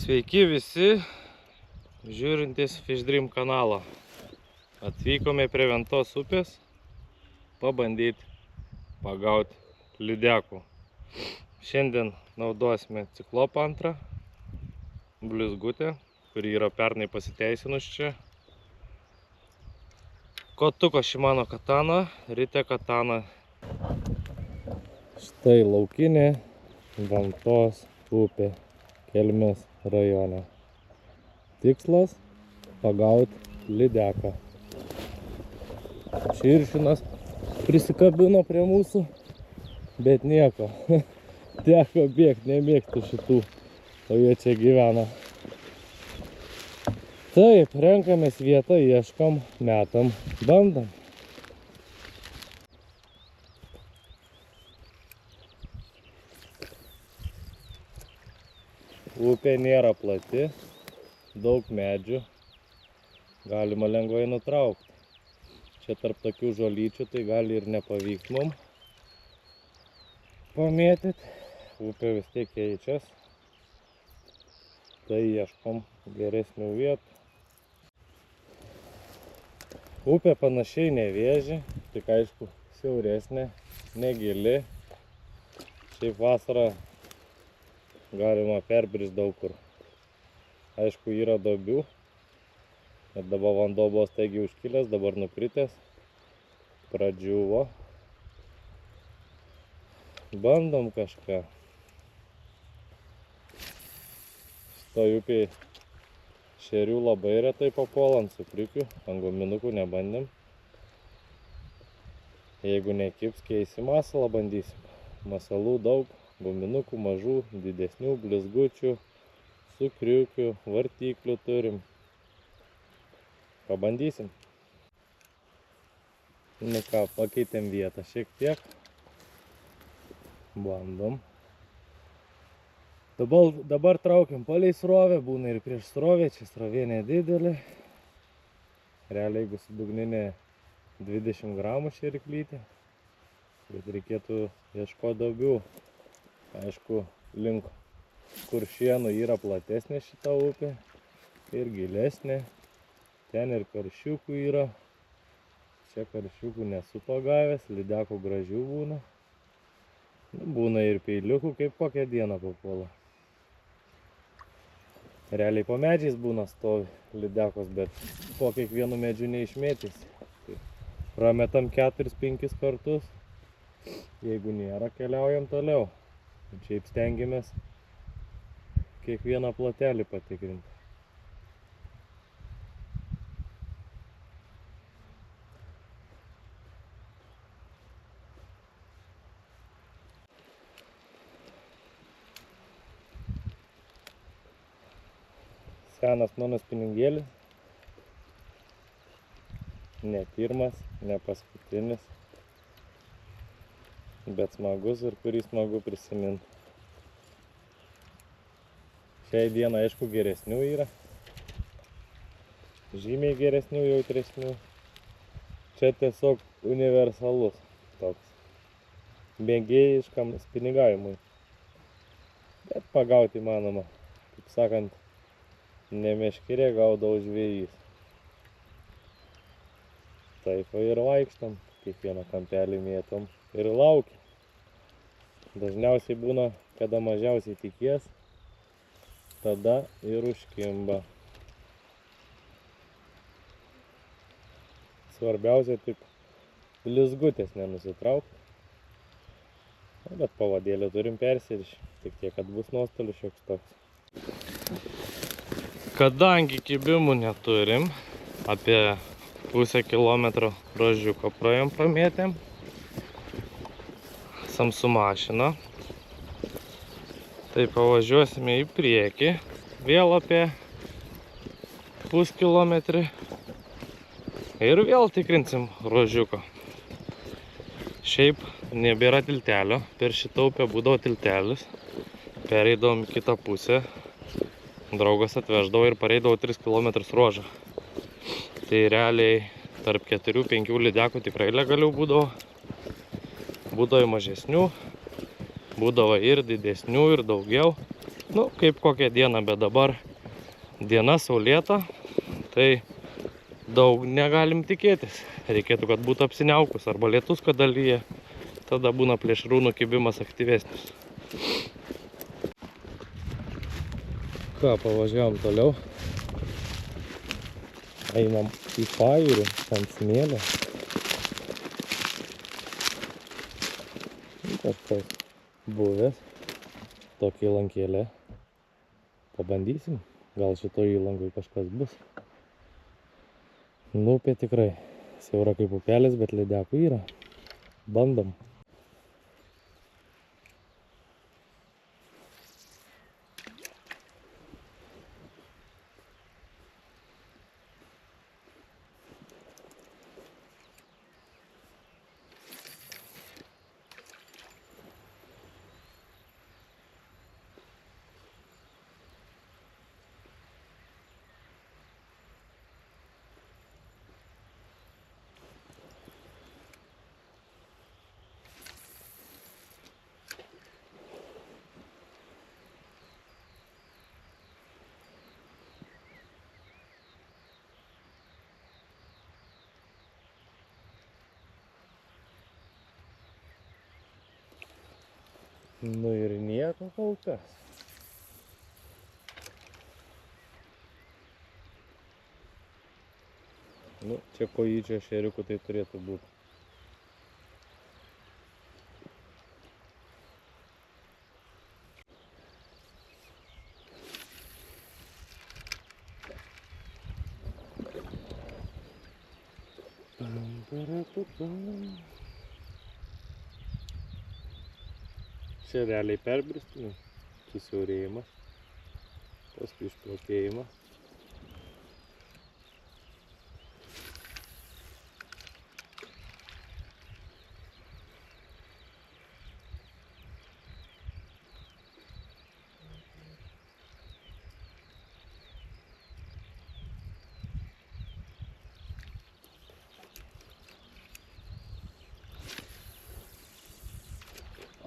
Sveiki visi, žiūrintys Fish Dream kanalą. Atvykome prie Ventos upės pabandyti pagauti lydekų. Šiandien naudosime ciklopą antrą, blizgutę, kuri yra pernai pasiteisinus čia. Kotuko Shimano katana, Rite katana. Štai laukinė Ventos upė Kelmės rajone. Tikslas – pagauti lydeką. Širšinas prisikabino prie mūsų, bet nieko. Teko bėgti, nemėgstu šitų, o jie čia gyvena. Taip, renkamės vietą, ieškam, metam, bandam. Upė nėra plati, daug medžių, galima lengvai nutraukti. Čia tarp tokių žolyčių tai gali ir nepavykti mum pamėtyti. Upė vis tiek keičias, tai ieškom geresnių vietų. Upė panašiai nevėži, tik aišku siauresnė, negili. Šiaip vasarą galima perbrist daug kur. Aišku, yra duobių, bet dabar vanduo buvo staigiai užkilęs, dabar nukritęs, pradžiuvo. Bandom kažką. Šitoj upėj šerių labai retai papuola, ant suprikių, ant guminukų nebandėm. Jeigu nekibs, keisim masalą, bandysim. Masalų daug. Guminukų mažų, didesnių, blizgučių, sukriukių, vartyklių turim. Pabandysim. Nu ką, pakeitėm vietą šiek tiek. Bandom. Dabar traukiam palei srovę, būna ir prieš srovę, čia srovė nedidelė. Realiai, jeigu su dugninė 20 gramų šeriklytė, bet reikėtų ieškoti daugiau. Aišku, link Kuršienų yra platesnė šita upė ir gilesnė. Ten ir karšiukų yra. Čia karšiukų nesu pagavęs, lydekų gražių būna. Būna ir peiliukų, kaip kokią dieną papuola. Realiai po medžiais būna stovi lydekos, bet po kiekvienu medžiu neišmėtys. Tai prametam 4-5 kartus. Jeigu nėra, keliaujam toliau. Šiaip stengiamės kiekvieną plotelį patikrinti. Senas mano spiningėlis. Ne pirmas, ne paskutinis. Bet smagus ir kurį smagu prisiminti. Šiai dieną, aišku, geresnių yra. Žymiai geresnių, jautresnių. Čia tiesiog universalus toks. Mėgėjiškam spiningavimui. Bet pagauti įmanoma. Kaip sakant, ne meškerė gaudavo žvejys. Taip ir vaikštam. Kiekvieną kampelį mėtom ir laukiam. Dažniausiai būna, kada mažiausiai tikies, tada ir užkimba. Svarbiausia tik blizgutės nenusitraukti. Bet pavadėlį turim persirišti, tik tiek, kad bus nuostolis šioks toks. Kadangi kibimų neturim, apie pusę kilometro rožiuko praėjom pamėtėm. Esam su mašina. Tai pavažiuosime į priekį. Vėl apie puskilometrį. Ir vėl tikrinsim rožiuko. Šiaip nebėra tiltelio. Per šitą upę būdavo tiltelis. Pereidavom į kitą pusę. Draugas atveždavo ir pareidavo 3 km ruožą. Tai realiai tarp 4-5 lydekų tikrai legalių būdavo. Būdavo mažesnių, būdavo ir didesnių, ir daugiau. Nu, kaip kokią dieną, bet dabar diena saulėta, tai daug negalim tikėtis. Reikėtų, kad būtų apsiniaukus arba lietus, kad dalyja. Tada būna plėšrūnų kibimas aktyvesnis. Ką, pavažiavom toliau. Einam į pajūrį, ant smėlio. Kažkas buvęs. Tokia įlankėlė. Pabandysim. Gal šitoj įlankoj kažkas bus. Nu, upė tikrai siaura kaip upelis, bet lydekų yra. Bandom. Nu ir nieko kol kas. Nu, čia kojyčio šeriukų tai turėtų būti. Čia realiai perbristymai, susiaurėjimas, paskui išplatėjimas.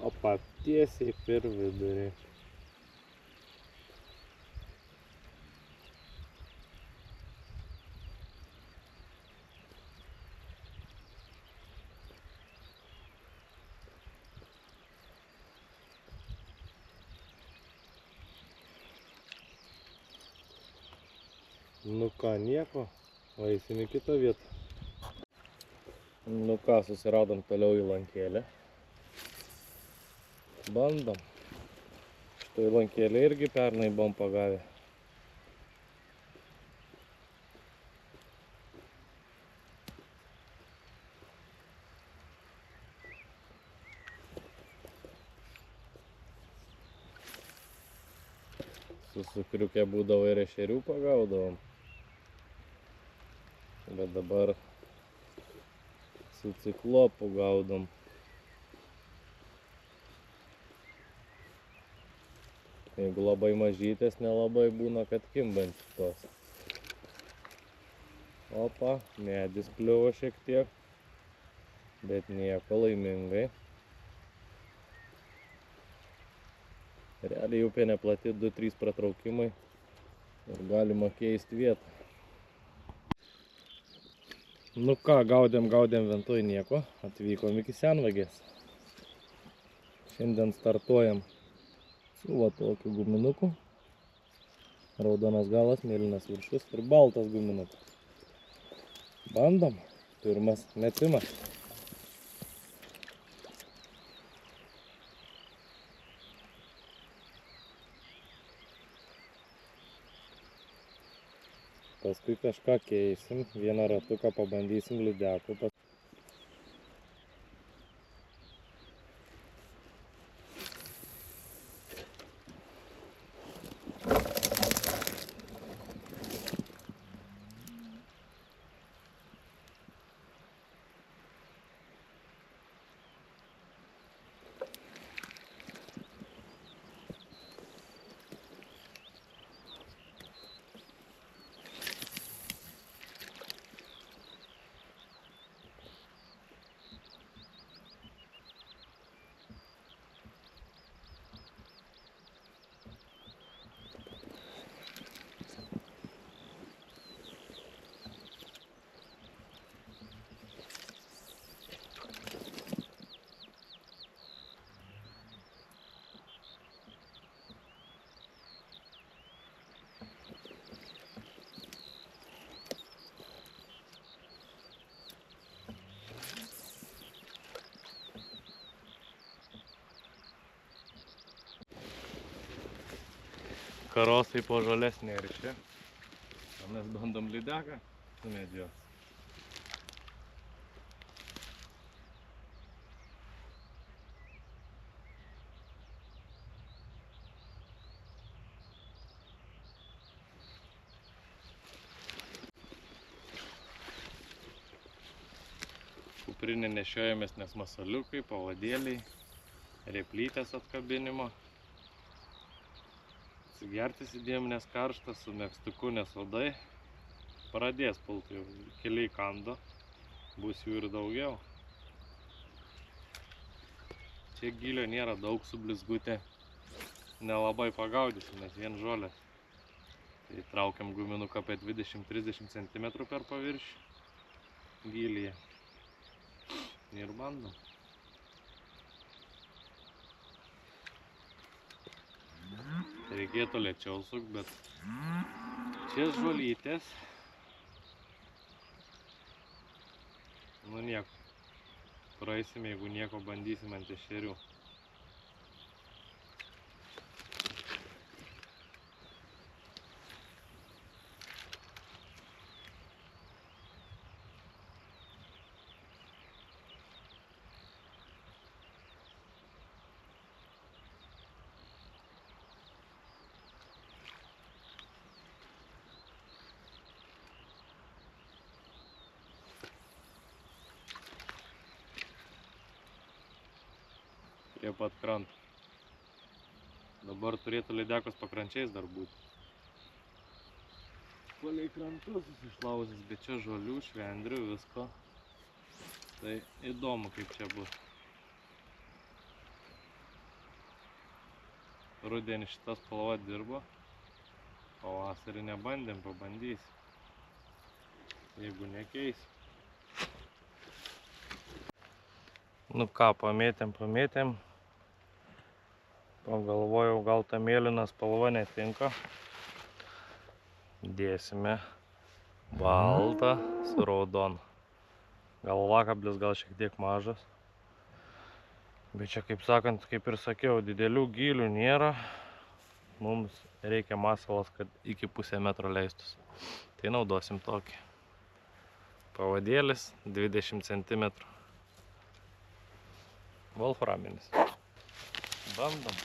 Opa, tiesiai per vidurį. Nu ką, nieko, o eisim į kitą vietą. Nu ką, susiradom toliau įlankėlę. Bandom. Šitą įlankėlę irgi pernai buvom pagavę. Su sukriuke būdavo ir ešerių pagaudavom. Bet dabar su ciklopu gaudom. Jeigu labai mažytės, nelabai būna, kad kimbantis tos. Opa, medis kliuvo šiek tiek, bet nieko, laimingai. Realiai upė neplati, 2-3 pratraukimai ir galima keisti vietą. Nu ką, gaudėm ventoj nieko, atvykom iki Senvagės. Šiandien startuojam su va tokiu guminuku. Raudonas galas, mėlynas viršus ir baltas guminukas. Bandom, pirmas metimas. Paskui kažką keisim, vieną ratuką pabandysim lydekų. karosai po žolės neršia. O mes bandom lydeką sumedžiot. Kuprinę nešiojamės, nes masaliukai, pavadėliai, replytės atkabinimo. Atsigerti įdėjom, nes karštas, su megztuku, nes odai pradės pulti, jau keliai kando, bus jų ir daugiau. Čia gylio nėra daug, su blizgutė nelabai pagaudysim, nes vien žolės. Tai traukiam guminuką apie 20-30 cm per paviršių gylyje ir bandom. Reikėtų lėčiau suk, bet čia žolytės. Nu nieko. Praeisim, jeigu nieko, bandysim ant ešerių. Prie pat kranto. Dabar turėtų lydekos pakrančiais dar būti. Palei krantus išlauzęs, bet čia žolių, švendrių, visko. Tai įdomu, kaip čia bus. Rudenį šitą spalvą dirbo. Pavasarį nebandėm, pabandysim. Jeigu nekeis. Nu ką, pamėtėm. Pagalvojau, gal ta mėlyna spalva netinka. Dėsime baltą su raudonu. Galvakablis gal šiek tiek mažas. Bet čia, kaip sakant, kaip ir sakiau, didelių gylių nėra. Mums reikia masalas, kad iki pusę metro leistus. Tai naudosim tokį. Pavadėlis 20 cm. Volframinis. Bandom.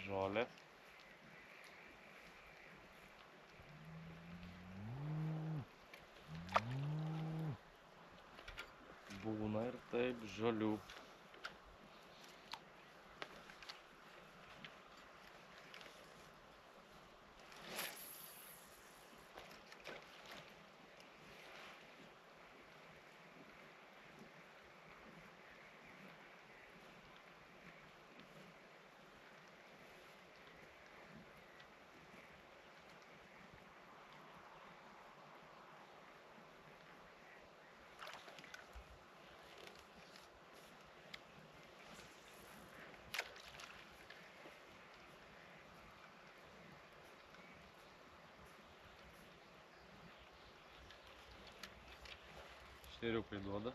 Žolės. Būna ir taip žolių. Šeriukai duoda.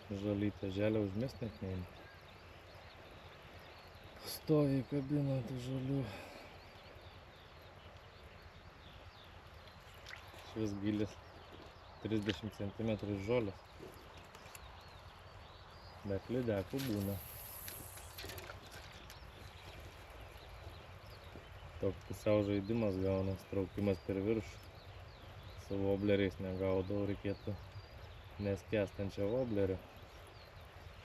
Žalytė želė užmest net neina. Stovi kabina tų žalių. Šis gilis 30 cm žolės. Bet lydekų būna. Toks pusiau žaidimas gaunas, traukimas per viršų. Su vobleriais negaudau, reikėtų neskęstančio voblerio.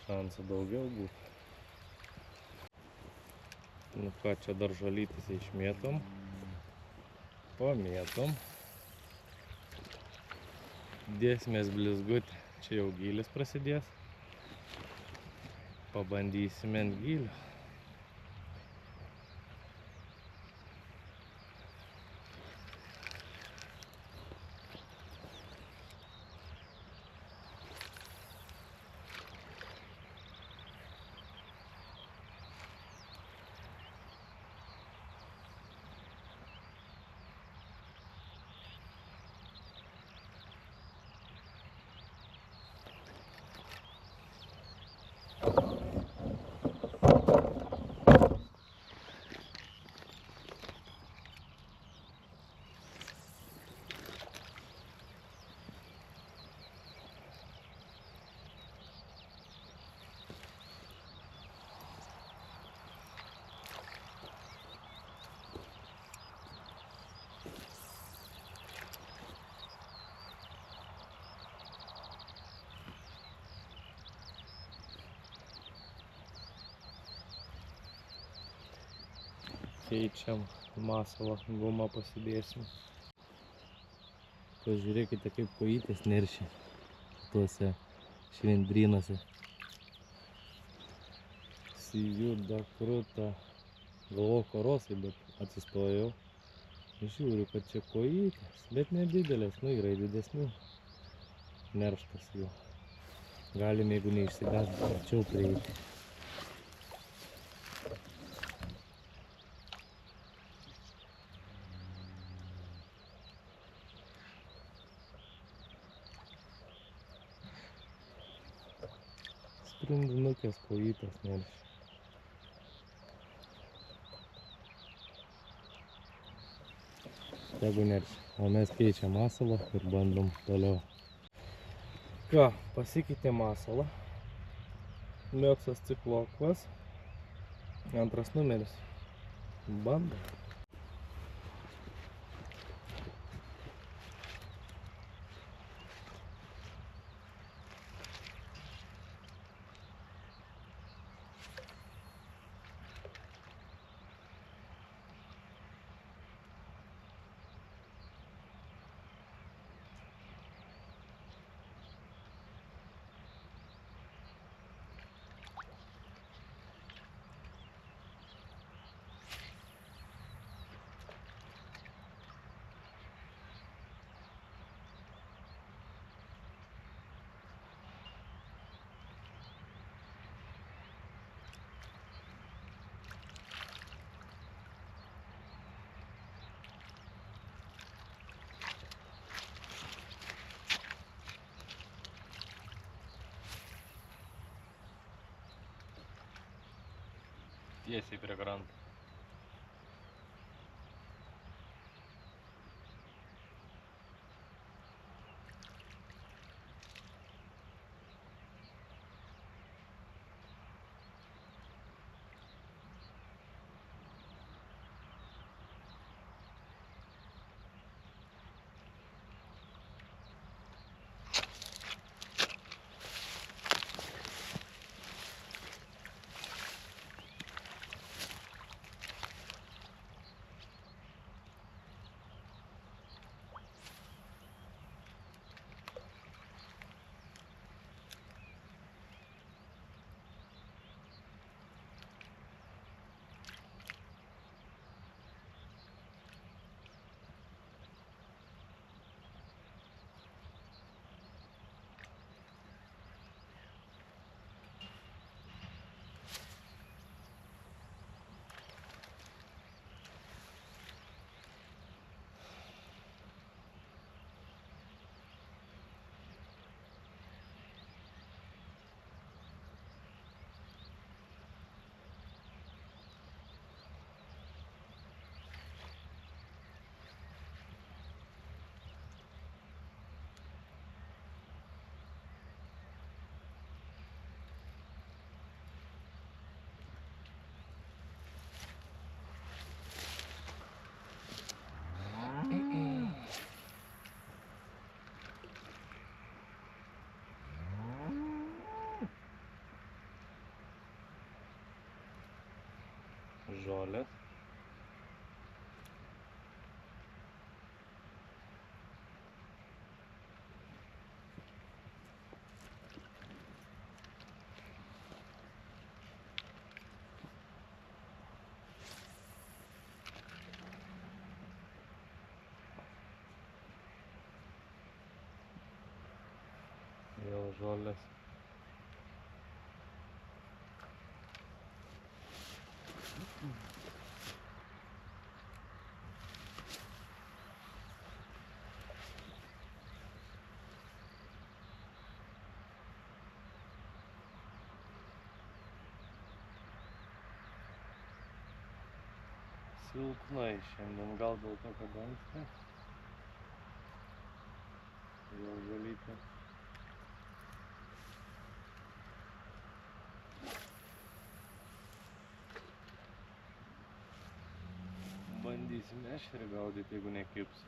Šansų daugiau būtų. Nu ką, čia dar žalytis išmėtom. Pamėtom. Dėsimės blizgutį. Čia jau gylis prasidės. Pabandysime ant gylio. Keičiam masalą, gumą pasidėsim. Pažiūrėkite, kaip kojytės neršia tuose švendrynuose. Sijuda, kruta. Galvoju karosai, bet atsistojau. Žiūriu, kad čia kojytės, bet nedidelės, nu yra didesnių. Nerštas jų. Galim, jeigu neišsigąs, arčiau prieiti. Sprindinukės kojytės neršia. Tegu neršia. O mes keičiam masalą ir bandom toliau. Ką, pasikeitė masalą. Mioksas ciklokvas. Antras numeris. Bandom. Tiesiai prie kranto. žolės. Vėl žolės. Silpnai šiandien, gal dėl to, kad anksti. Vėl valyti. Bandysim ešerį gaudyti, jeigu nekibs.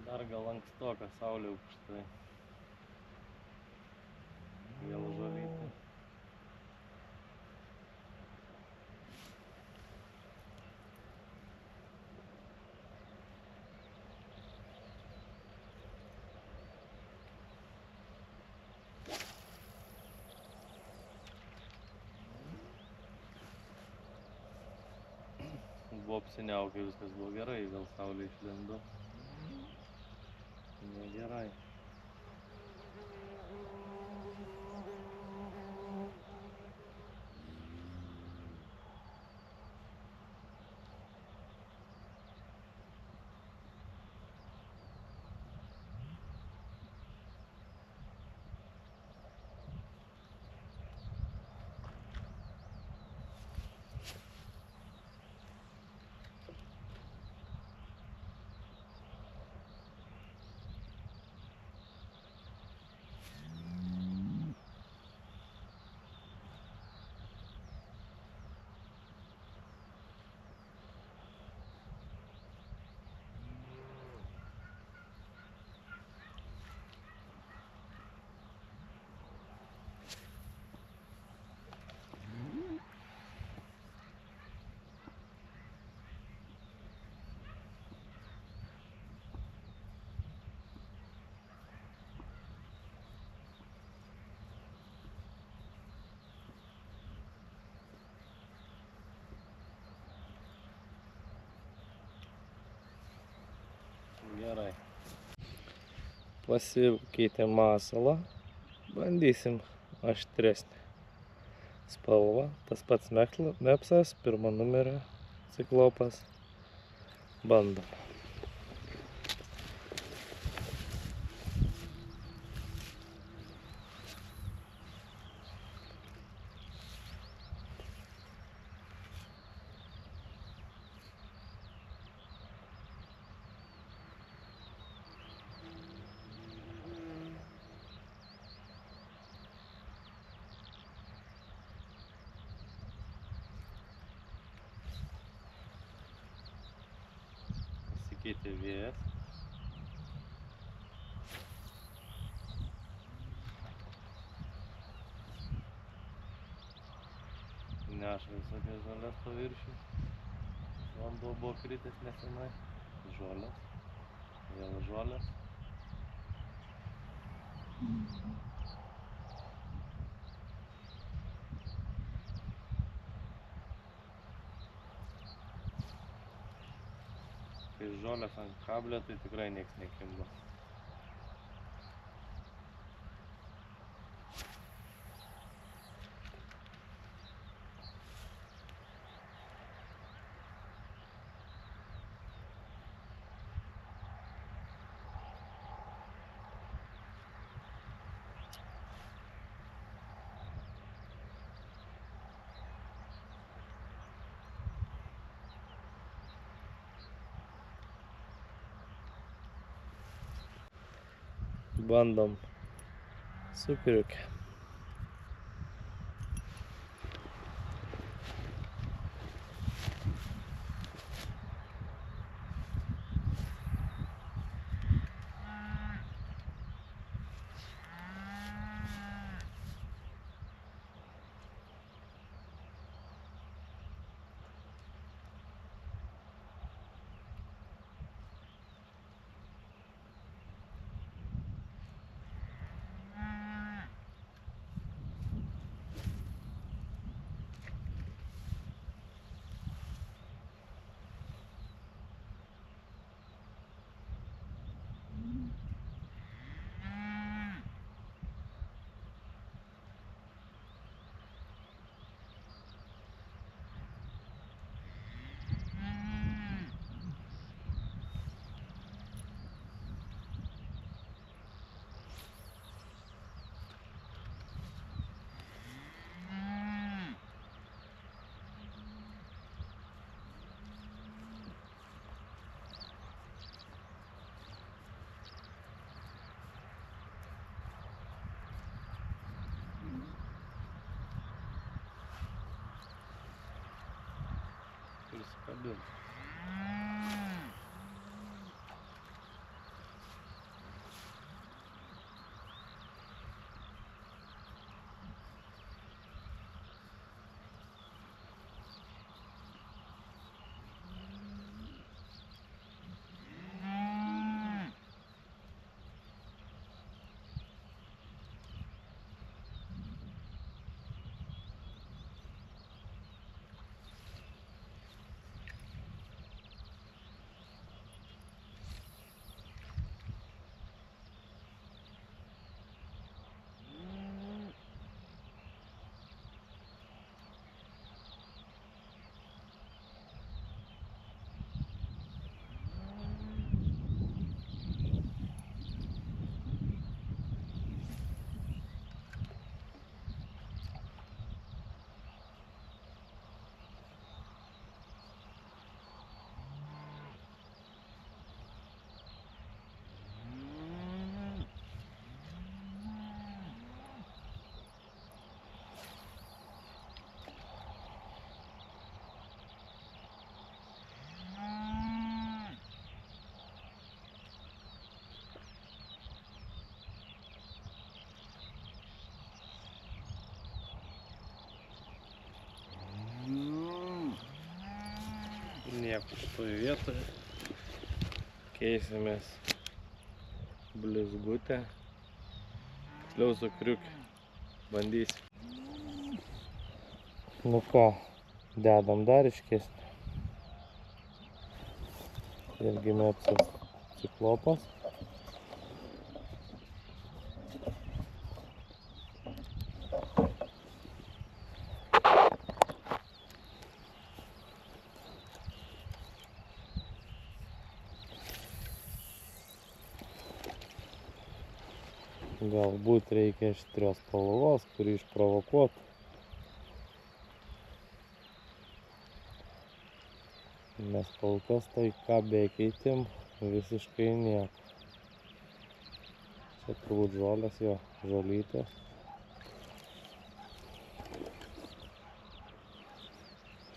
Dar gal ankstoka, saulė aukštai. Vėl žolytė. Buvo apsiniaukę, viskas buvo gerai, vėl saulė išlindo. Negerai. Gerai. Pasikeitė masalą. Bandysim aštresnį spalvą. Tas pats mepsas, pirmo numerio ciklopas. Bandom. Pasikeitė vėjas. Neša visokias žolės paviršių. Vanduo buvo kritęs nesenai. Žolės. Vėl žolės. Kai žolės ant kablio, tai tikrai nieks nekimba. Bandom cukriukę. nedidelis. Nieko šitoje vietoje. Keisimės blizgutę. Tiksliau su kriuke. Bandysim. Nu ką, dedam dar ryškesnį. Irgi mepsas ciklopas. Galbūt reikia aštrios spalvos, kuri išprovokuotų. Nes kol kas tai ką bekeitim, visiškai nieko. Čia turbūt žolės, jo, žolytės.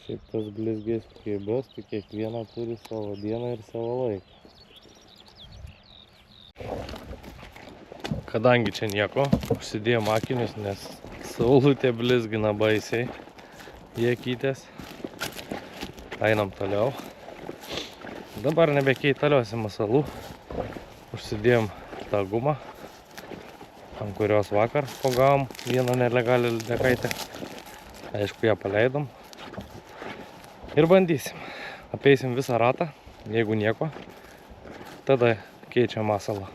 Šiaip tas blizgės kibės, tai kiekviena turi savo dieną ir savo laiką. Kadangi čia nieko, užsidėjom akinius, nes saulutė blizgina baisiai į akytės. Einam toliau. Dabar nebekeitaliosim masalų. Užsidėjom tą gumą, ant kurios vakar pagavom vieną nelegalią lydekaitę. Aišku, ją paleidom. Ir bandysim. Apeisim visą ratą, jeigu nieko, tada keičiam masalą.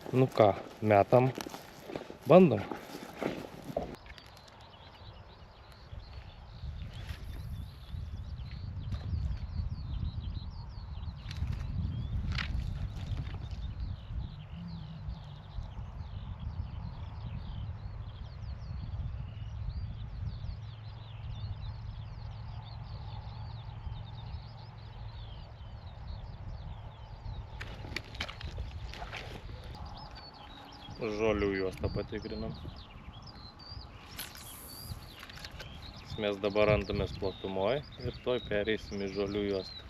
Nu ką, metam, bandom. Žolių juostą patikrinam. Mes dabar randamės platumoj ir toj pereisim į žolių juostą.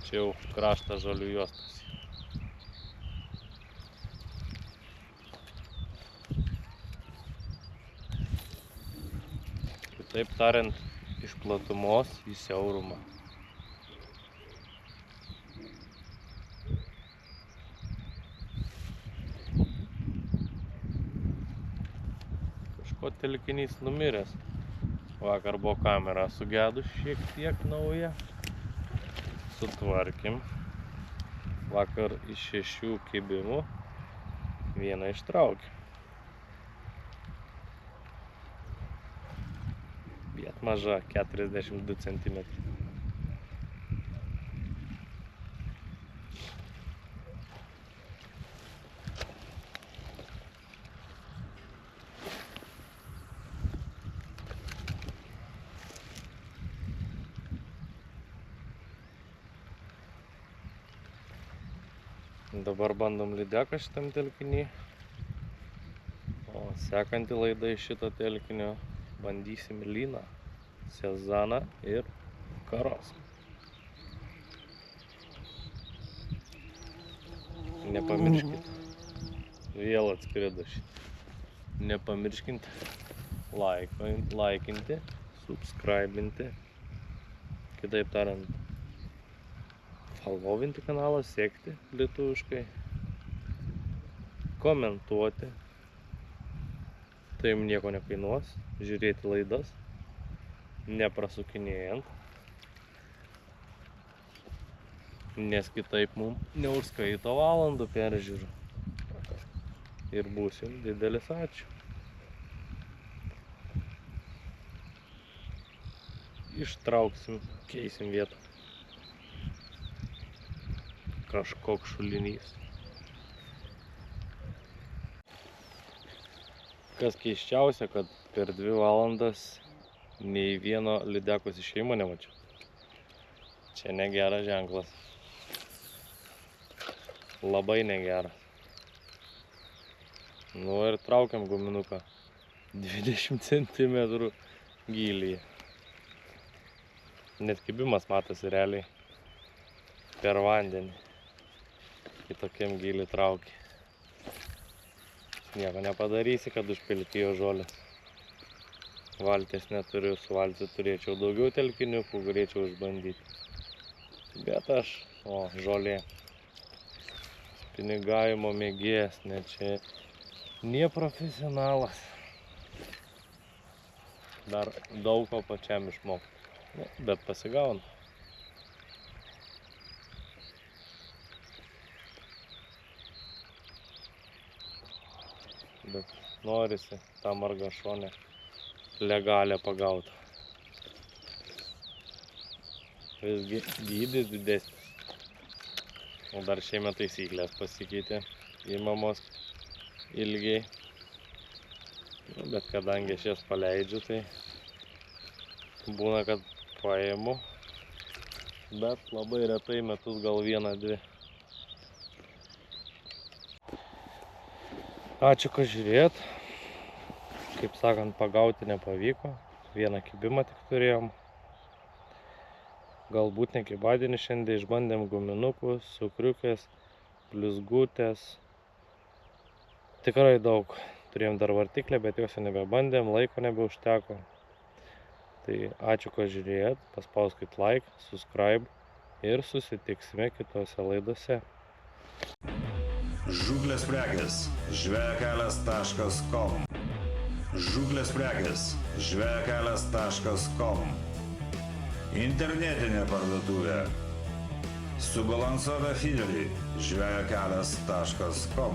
Čia jau kraštas žolių juostas. Kitaip tariant, iš platumos į siaurumą. Kažko telkinys numiręs. Vakar buvo kamera sugedus šiek tiek nauja. Sutvarkim. Vakar iš 6 kibimų vieną ištraukė. Bet maža, 42 cm. Dabar bandom lydeką šitam telkinį, o sekantį laidą iš šito telkinio bandysim lyną, sezaną ir Karos. Nepamirškit. Vėl atskrido šitą. Nepamirškit laikinti, subscribinti. Kitaip tariant, followinti kanalą, sekti lietuviškai. Komentuoti. Tai jums nieko nekainuos. Žiūrėti laidas. Neprasukinėjant. Nes kitaip mums neužskaito valandų peržiūrų. Ir būsim didelis ačiū. Ištrauksim, keisim vietą. Kažkoks šulinys. Kas keisčiausia, kad per 2 valandas nei vieno lydekos išėjimo nemačiau. Čia negeras ženklas. Labai negeras. Nu ir traukiam guminuką 20 cm gylyje. Net kibimas matosi realiai per vandenį. Į tokiam gylį traukia. Nieko nepadarysi, kad užpilkėjo žolės. Valties neturiu, su valtį turėčiau daugiau telkiniukų, galėčiau išbandyti. Bet aš, žolė. Spinigavimo mėgėjas, ne čia neprofesionalas. Dar daug ko pačiam išmokti. Bet pasigauna. Bet norisi tą margašonę legalią pagauti. Visgi dydis didesnis. O dar šiemet taisyklės pasikeitė. Įmamos ilgiai. Bet kadangi aš jas paleidžiu, tai būna, kad paimu. Bet labai retai metus gal 1-2. Ačiū, kad žiūrėjot. Kaip sakant, pagauti nepavyko. Vieną kibimą tik turėjom. Galbūt ne kibadienį šiandien išbandėm guminukus, sukriukės, blizgutės. Tikrai daug. Turėjom dar vartiklę, bet jos nebebandėm, laiko nebeužteko. Tai ačiū, kad žiūrėjot. Paspauskit like, subscribe ir susitiksime kitose laidose. Žūklės prekės žvejakelias.com. Žūklės prekės žvejakelias.com. Internetinė parduotuvė. Subalansuota fideliai žvejakelias.com.